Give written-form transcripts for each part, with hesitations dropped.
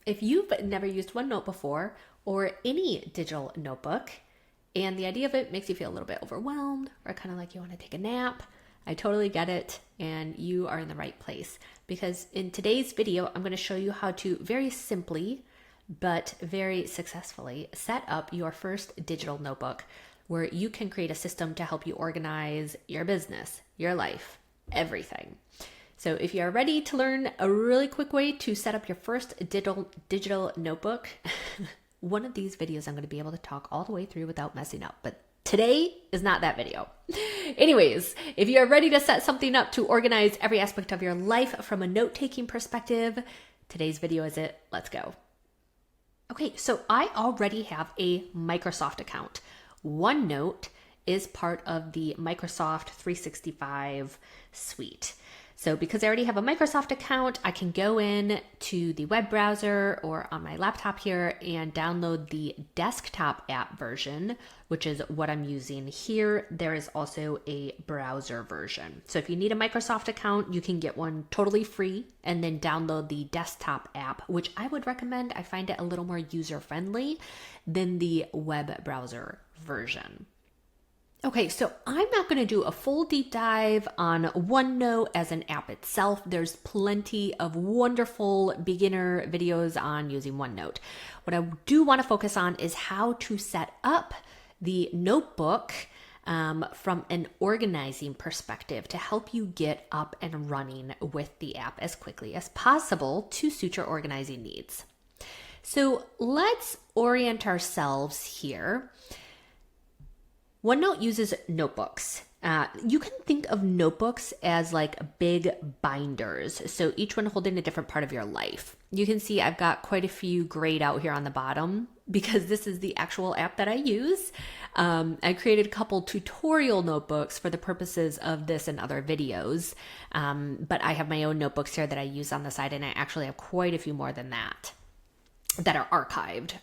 If you've never used OneNote before or any digital notebook, and the idea of it makes you feel a little bit overwhelmed or kind of like you want to take a nap, I totally get it, and you are in the right place, because in today's video, I'm going to show you how to very simply but very successfully set up your first digital notebook where you can create a system to help you organize your business, your life, everything. So if you are ready to learn a really quick way to set up your first digital notebook, one of these videos I'm going to be able to talk all the way through without messing up, but today is not that video. Anyways, if you are ready to set something up to organize every aspect of your life from a note-taking perspective, today's video is it. Let's go. Okay, so I already have a Microsoft account. OneNote is part of the Microsoft 365 suite. So because I already have a Microsoft account, I can go in to the web browser or on my laptop here and download the desktop app version, which is what I'm using here. There is also a browser version. So if you need a Microsoft account, you can get one totally free and then download the desktop app, which I would recommend. I find it a little more user-friendly than the web browser version. Okay, so I'm not going to do a full deep dive on OneNote as an app itself. There's plenty of wonderful beginner videos on using OneNote. What I do want to focus on is how to set up the notebook from an organizing perspective to help you get up and running with the app as quickly as possible to suit your organizing needs. So let's orient ourselves here. OneNote uses notebooks. You can think of notebooks as like big binders. So each one holding a different part of your life. You can see I've got quite a few grayed out here on the bottom because this is the actual app that I use. I created a couple tutorial notebooks for the purposes of this and other videos. But I have my own notebooks here that I use on the side, and I actually have quite a few more than that are archived.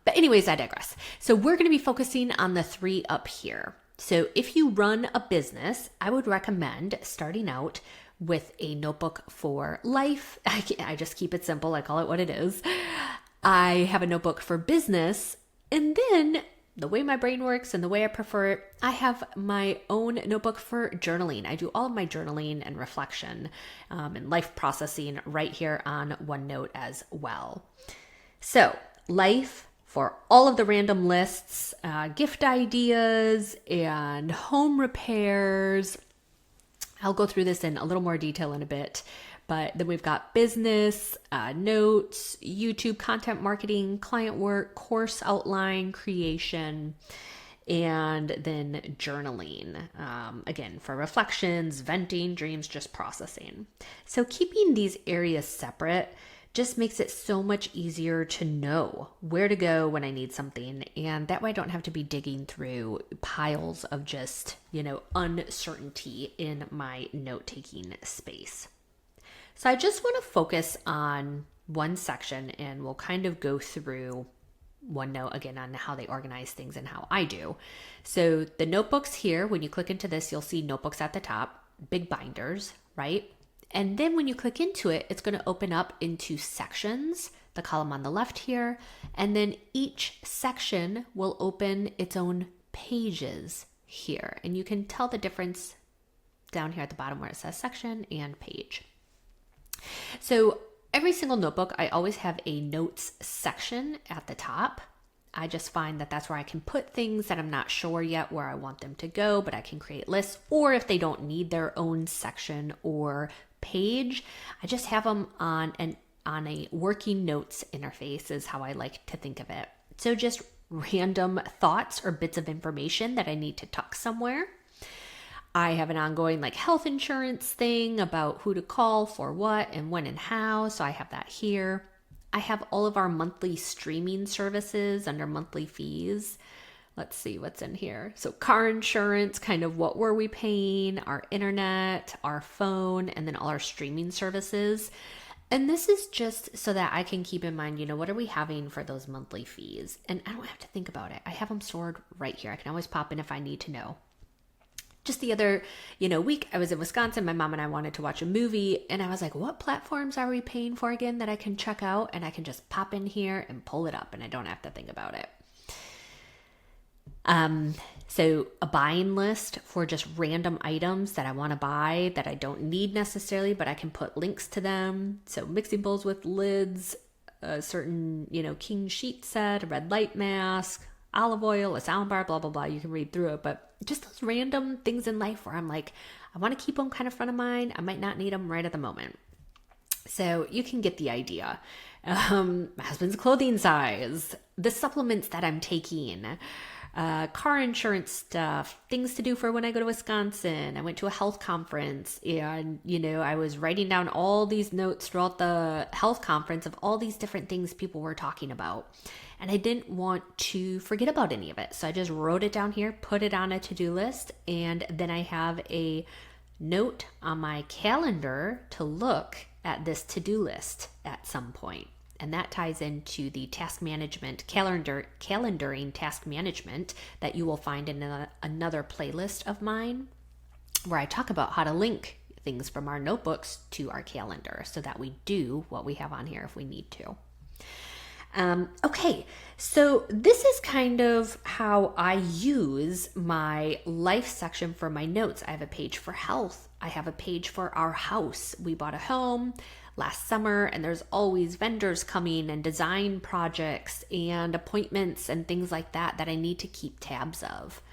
But anyways, I digress. So we're going to be focusing on the three up here. So if you run a business, I would recommend starting out with a notebook for life. I just keep it simple. I call it what it is. I have a notebook for business. And then the way my brain works and the way I prefer it, I have my own notebook for journaling. I do all of my journaling and reflection and life processing right here on OneNote as well. So, life for all of the random lists, gift ideas, and home repairs. I'll go through this in a little more detail in a bit. But then we've got business, notes, YouTube content marketing, client work, course outline, creation, and then journaling. Again, for reflections, venting, dreams, just processing. So keeping these areas separate just makes it so much easier to know where to go when I need something. And that way I don't have to be digging through piles of just, uncertainty in my note-taking space. So I just want to focus on one section, and we'll kind of go through OneNote again on how they organize things and how I do. So the notebooks here, when you click into this, you'll see notebooks at the top, big binders, right? And then when you click into it, it's going to open up into sections, the column on the left here, and then each section will open its own pages here. And you can tell the difference down here at the bottom where it says section and page. So every single notebook, I always have a notes section at the top. I just find that that's where I can put things that I'm not sure yet where I want them to go, but I can create lists, or if they don't need their own section or page, I just have them on a working notes interface is how I like to think of it. So just random thoughts or bits of information that I need to tuck somewhere. I have an ongoing health insurance thing about who to call for what and when and how. So I have that here. I have all of our monthly streaming services under monthly fees. Let's see what's in here. So car insurance, kind of what were we paying, our internet, our phone, and then all our streaming services. And this is just so that I can keep in mind, what are we having for those monthly fees? And I don't have to think about it. I have them stored right here. I can always pop in if I need to know. Just the other, week, I was in Wisconsin. My mom and I wanted to watch a movie, and I was like, what platforms are we paying for again that I can check out? And I can just pop in here and pull it up, and I don't have to think about it. So a buying list for just random items that I want to buy that I don't need necessarily, but I can put links to them. So mixing bowls with lids, a certain, king sheet set, a red light mask, olive oil, a sound bar, blah, blah, blah. You can read through it, but just those random things in life where I'm like, I want to keep them kind of front of mind. I might not need them right at the moment. So you can get the idea. My husband's clothing size, the supplements that I'm taking, car insurance stuff, things to do for when I go to Wisconsin. I went to a health conference and, I was writing down all these notes throughout the health conference of all these different things people were talking about. And I didn't want to forget about any of it. So I just wrote it down here, put it on a to-do list, and then I have a note on my calendar to look at this to-do list at some point. And that ties into the task management, calendaring task management that you will find in another playlist of mine where I talk about how to link things from our notebooks to our calendar so that we do what we have on here if we need to. Okay, so this is kind of how I use my life section for my notes. I have a page for health. I have a page for our house. We bought a home last summer, and there's always vendors coming and design projects and appointments and things like that that I need to keep tabs of.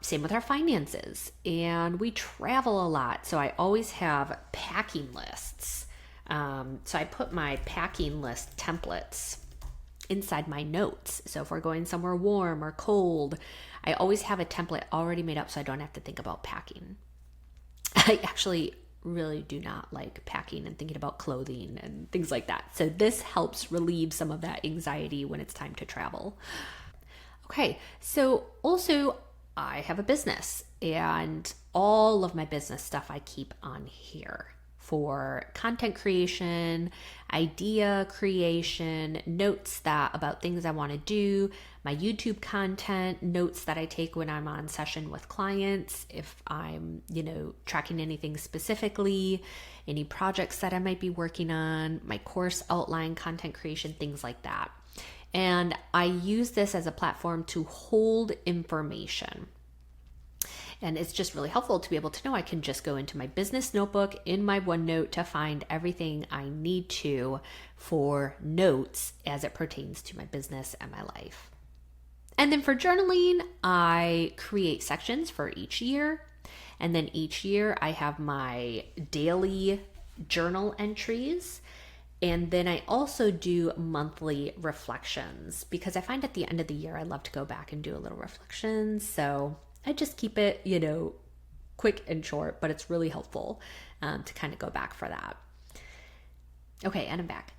Same with our finances. And we travel a lot, so I always have packing lists. So I put my packing list templates inside my notes. So if we're going somewhere warm or cold, I always have a template already made up so I don't have to think about packing. I actually really do not like packing and thinking about clothing and things like that. So this helps relieve some of that anxiety when it's time to travel. Okay, so also I have a business, and all of my business stuff I keep on here for content creation, idea creation, notes about things I want to do, my YouTube content, notes that I take when I'm on session with clients, if I'm, tracking anything specifically, any projects that I might be working on, my course outline, content creation, things like that. And I use this as a platform to hold information. And it's just really helpful to be able to know I can just go into my business notebook in my OneNote to find everything I need to for notes as it pertains to my business and my life. And then for journaling, I create sections for each year. And then each year I have my daily journal entries. And then I also do monthly reflections because I find at the end of the year, I love to go back and do a little reflection. So I just keep it, quick and short, but it's really helpful to kind of go back for that. Okay, and I'm back.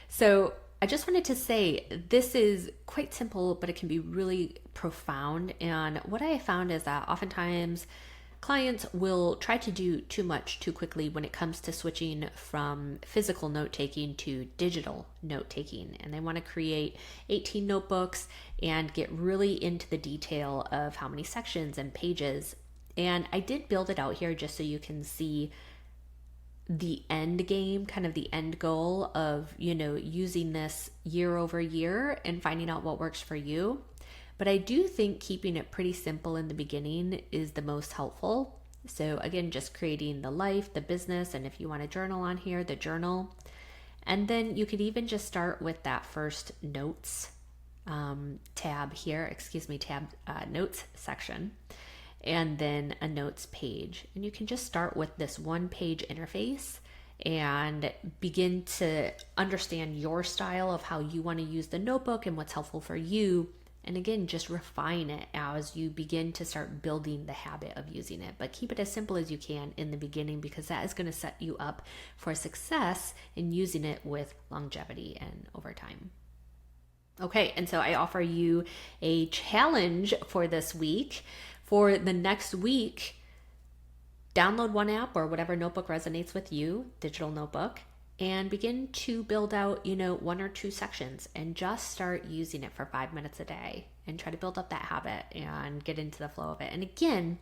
So I just wanted to say this is quite simple, but it can be really profound. And what I found is that oftentimes clients will try to do too much too quickly when it comes to switching from physical note-taking to digital note-taking. And they want to create 18 notebooks and get really into the detail of how many sections and pages. And I did build it out here just so you can see the end game, kind of the end goal of, using this year over year and finding out what works for you. But I do think keeping it pretty simple in the beginning is the most helpful. So again, just creating the life, the business, and if you want to journal on here, the journal. And then you could even just start with that first notes notes section, and then a notes page. And you can just start with this one page interface and begin to understand your style of how you want to use the notebook and what's helpful for you. And again, just refine it as you begin to start building the habit of using it. But keep it as simple as you can in the beginning, because that is going to set you up for success in using it with longevity and over time. Okay, and so I offer you a challenge for this week. For the next week, download one app or whatever notebook resonates with you, digital notebook, and begin to build out, one or two sections and just start using it for 5 minutes a day and try to build up that habit and get into the flow of it. And again,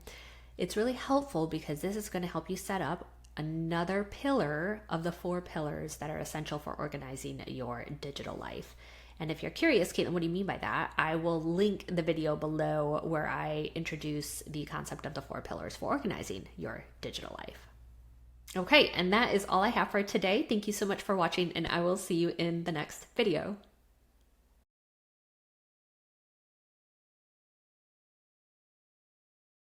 It's really helpful because this is going to help you set up another pillar of the 4 pillars that are essential for organizing your digital life. And if you're curious, Caitlin, what do you mean by that? I will link the video below where I introduce the concept of the 4 pillars for organizing your digital life. Okay, and that is all I have for today. Thank you so much for watching, and I will see you in the next video.